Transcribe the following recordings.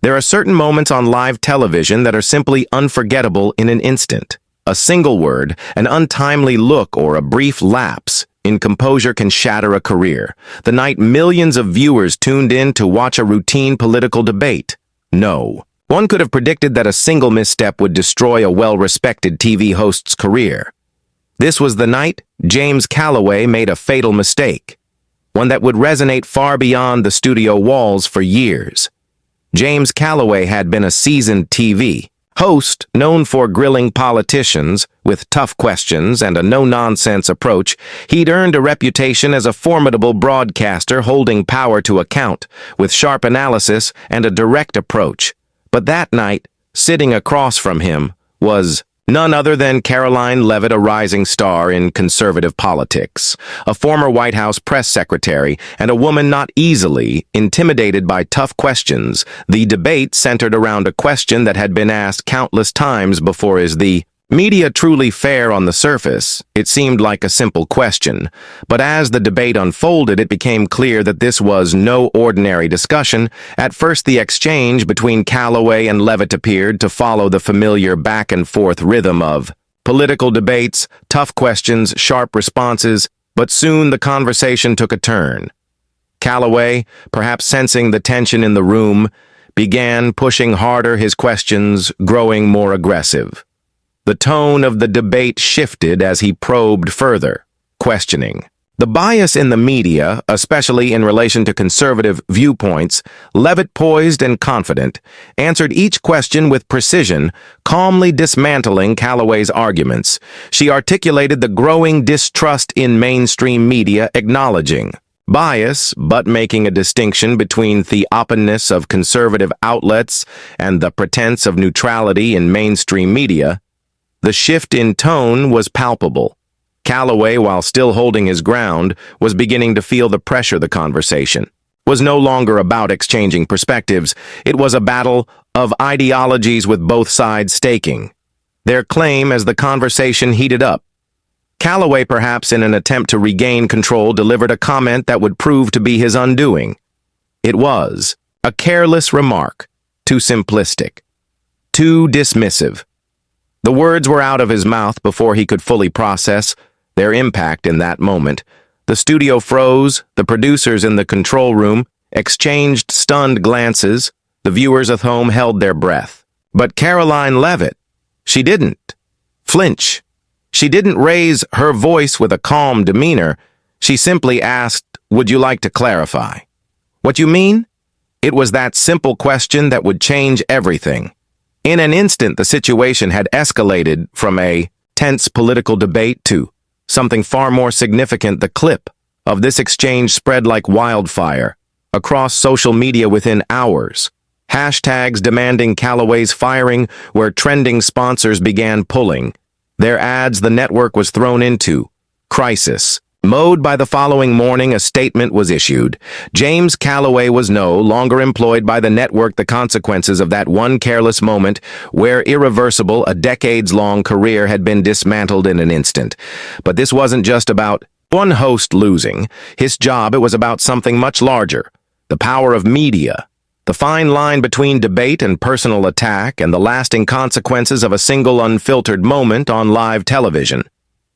There are certain moments on live television that are simply unforgettable in an instant. A single word, an untimely look, or a brief lapse in composure can shatter a career. The night millions of viewers tuned in to watch a routine political debate. No. One could have predicted that a single misstep would destroy a well-respected TV host's career. This was the night James Callaway made a fatal mistake, one that would resonate far beyond the studio walls for years. James Callaway had been a seasoned TV host known for grilling politicians with tough questions and a no-nonsense approach. He'd earned a reputation as a formidable broadcaster holding power to account, with sharp analysis and a direct approach. But that night, sitting across from him, was none other than Caroline Leavitt, a rising star in conservative politics, a former White House press secretary, and a woman not easily intimidated by tough questions. The debate centered around a question that had been asked countless times before: is the media truly fair? On the surface, it seemed like a simple question, but as the debate unfolded, it became clear that this was no ordinary discussion. At first, the exchange between Callaway and Levitt appeared to follow the familiar back-and-forth rhythm of political debates, tough questions, sharp responses, but soon the conversation took a turn. Callaway, perhaps sensing the tension in the room, began pushing harder, his questions growing more aggressive. The tone of the debate shifted as he probed further, questioning the bias in the media, especially in relation to conservative viewpoints. Levitt, poised and confident, answered each question with precision, calmly dismantling Callaway's arguments. She articulated the growing distrust in mainstream media, acknowledging bias, but making a distinction between the openness of conservative outlets and the pretense of neutrality in mainstream media. The shift in tone was palpable. Callaway, while still holding his ground, was beginning to feel the pressure. The conversation was no longer about exchanging perspectives. It was a battle of ideologies, with both sides staking their claim as the conversation heated up. Callaway, perhaps in an attempt to regain control, delivered a comment that would prove to be his undoing. It was a careless remark, too simplistic, too dismissive. The words were out of his mouth before he could fully process their impact in that moment. The studio froze, the producers in the control room exchanged stunned glances, the viewers at home held their breath. But Caroline Levitt, she didn't flinch. She didn't raise her voice with a calm demeanor. She simply asked, "Would you like to clarify?" "What you mean?" It was that simple question that would change everything. In an instant, the situation had escalated from a tense political debate to something far more significant. The clip of this exchange spread like wildfire across social media within hours. Hashtags demanding Callaway's firing were trending. Sponsors began pulling their ads. The network was thrown into crisis mode. By the following morning, a statement was issued. James Callaway was no longer employed by the network. The consequences of that one careless moment were irreversible. A decades-long career had been dismantled in an instant. But this wasn't just about one host losing his job. It was about something much larger: the power of media, the fine line between debate and personal attack, and the lasting consequences of a single unfiltered moment on live television.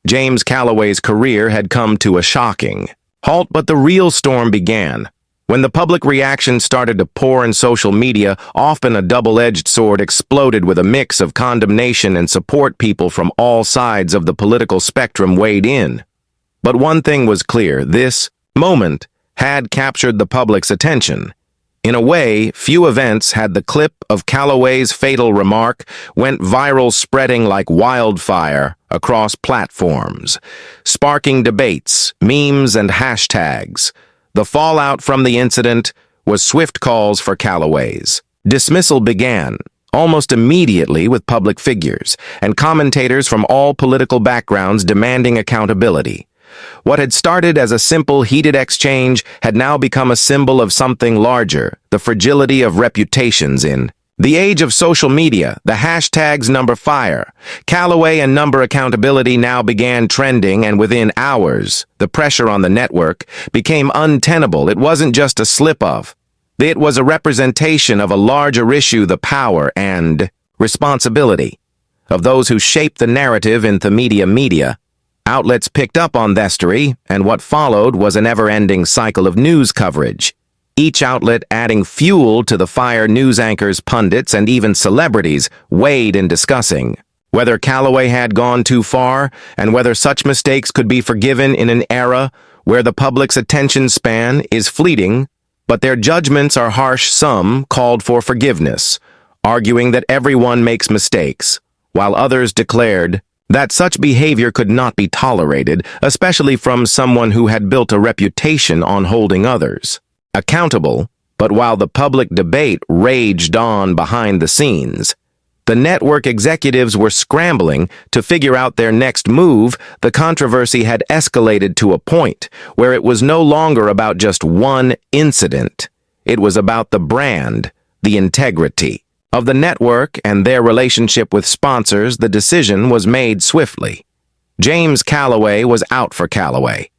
James Callaway's career had come to a shocking halt, but the real storm began when the public reaction started to pour in social media. Often a double-edged sword exploded with a mix of condemnation and support. People from all sides of the political spectrum weighed in. But one thing was clear: this moment had captured the public's attention. In a way, few events had. The clip of Callaway's fatal remark went viral, spreading like wildfire across platforms, sparking debates, memes, and hashtags. The fallout from the incident was swift. Calls for Callaway's dismissal began almost immediately, with public figures and commentators from all political backgrounds demanding accountability. What had started as a simple, heated exchange had now become a symbol of something larger: the fragility of reputations. In the age of social media, the hashtags #fire, Callaway, and #accountability now began trending, and within hours, the pressure on the network became untenable. It wasn't just a slip-up. It was a representation of a larger issue, the power and responsibility of those who shape the narrative in the media. Outlets picked up on this story, and what followed was an ever-ending cycle of news coverage. Each outlet adding fuel to the fire. News anchors, pundits, and even celebrities weighed in discussing whether Callaway had gone too far and whether such mistakes could be forgiven in an era where the public's attention span is fleeting, but their judgments are harsh. Some called for forgiveness, arguing that everyone makes mistakes, while others declared that such behavior could not be tolerated, especially from someone who had built a reputation on holding others accountable. But while the public debate raged on behind the scenes, the network executives were scrambling to figure out their next move. The controversy had escalated to a point where it was no longer about just one incident. It was about the brand, the integrity of the network, and their relationship with sponsors. The decision was made swiftly. James Callaway was out for Callaway.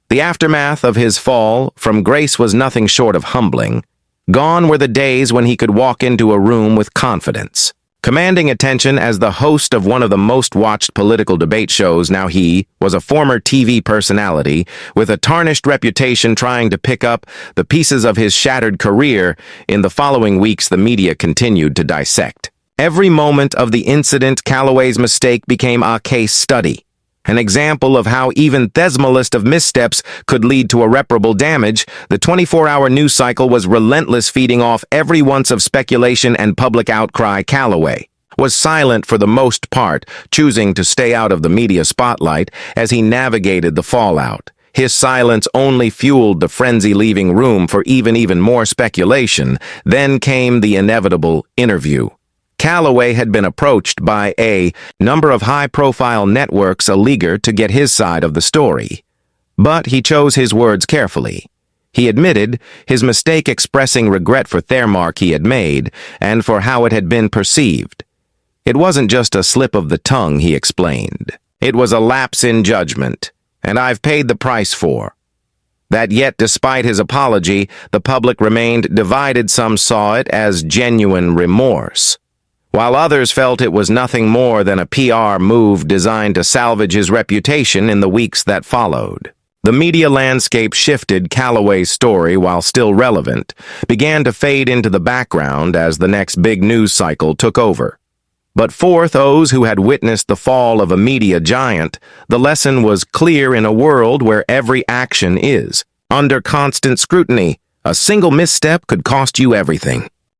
The aftermath of his fall from grace was nothing short of humbling. Gone were the days when he could walk into a room with confidence, commanding attention as the host of one of the most watched political debate shows. Now he was a former TV personality with a tarnished reputation, trying to pick up the pieces of his shattered career. In the following weeks, the media continued to dissect every moment of the incident. Callaway's mistake became a case study, an example of how even the smallest of missteps could lead to irreparable damage. The 24-hour news cycle was relentless, feeding off every ounce of speculation and public outcry. Callaway was silent for the most part, choosing to stay out of the media spotlight as he navigated the fallout. His silence only fueled the frenzy, leaving room for even more speculation. Then came the inevitable interview. Callaway had been approached by a number of high-profile networks eager to get his side of the story. But he chose his words carefully. He admitted his mistake, expressing regret for the remark he had made and for how it had been perceived. It wasn't just a slip of the tongue, he explained. It was a lapse in judgment, and I've paid the price for that. Yet, despite his apology, the public remained divided. Some saw it as genuine remorse, while others felt it was nothing more than a PR move designed to salvage his reputation. In the weeks that followed, the media landscape shifted. Callaway's story, while still relevant, began to fade into the background as the next big news cycle took over. But for those who had witnessed the fall of a media giant, the lesson was clear. In a world where every action is under constant scrutiny, a single misstep could cost you everything.